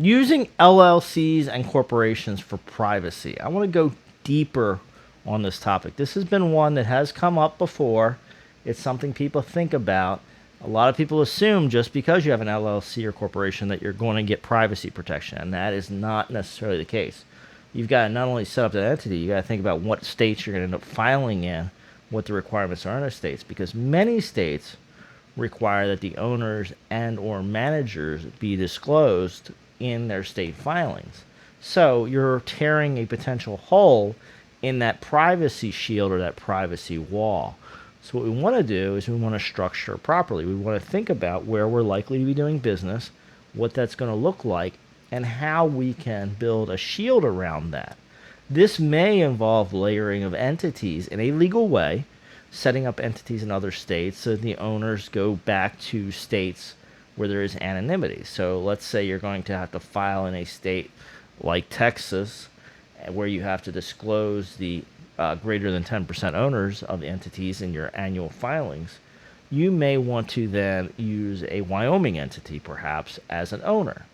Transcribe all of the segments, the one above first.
Using LLCs and corporations for privacy. I want to go deeper on this topic. This has been one that has come up before. It's something people think about. A lot of people assume just because you have an LLC or corporation that you're going to get privacy protection, and that is not necessarily the case. You've got to not only set up that entity, you got to think about what states you're going to end up filing in, what the requirements are in those states, because many states require that the owners and or managers be disclosed in their state filings. So you're tearing a potential hole in that privacy shield or that privacy wall. So what we want to do is we want to structure properly. We want to think about where we're likely to be doing business, what that's going to look like, and how we can build a shield around that. This may involve layering of entities in a legal way, setting up entities in other states so the owners go back to states where there is anonymity. So let's say you're going to have to file in a state like Texas, where you have to disclose the greater than 10% owners of entities in your annual filings. You may want to then use a Wyoming entity perhaps as an owner.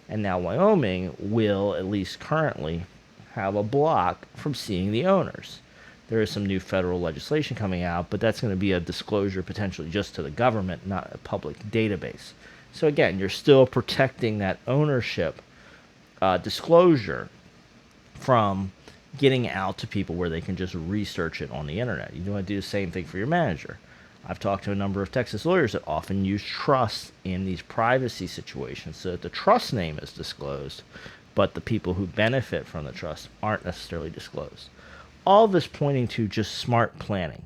And now Wyoming will, at least currently, have a block from seeing the owners. There is some new federal legislation coming out, but that's going to be a disclosure potentially just to the government, not a public database. So again, you're still protecting that ownership disclosure from getting out to people where they can just research it on the internet. You want to do the same thing for your manager. I've talked to a number of Texas lawyers that often use trusts in these privacy situations so that the trust name is disclosed, but the people who benefit from the trust aren't necessarily disclosed. All this pointing to just smart planning.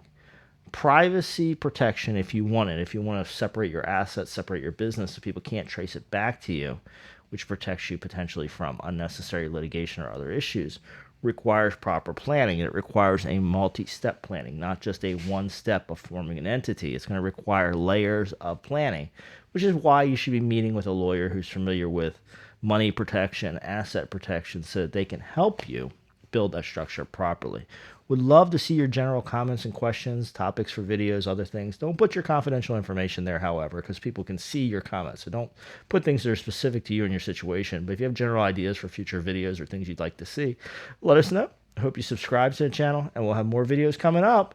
Privacy protection, if you want it, if you want to separate your assets, separate your business so people can't trace it back to you, which protects you potentially from unnecessary litigation or other issues, requires proper planning. It requires a multi-step planning, not just a one step of forming an entity. It's going to require layers of planning, which is why you should be meeting with a lawyer who's familiar with money protection, asset protection, so that they can help you build that structure properly. Would love to see your general comments and questions, topics for videos, other things. Don't put your confidential information there, however, because people can see your comments. So don't put things that are specific to you and your situation. But if you have general ideas for future videos or things you'd like to see, let us know. I hope you subscribe to the channel, and we'll have more videos coming up.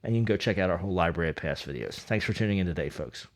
And you can go check out our whole library of past videos. Thanks for tuning in today, folks.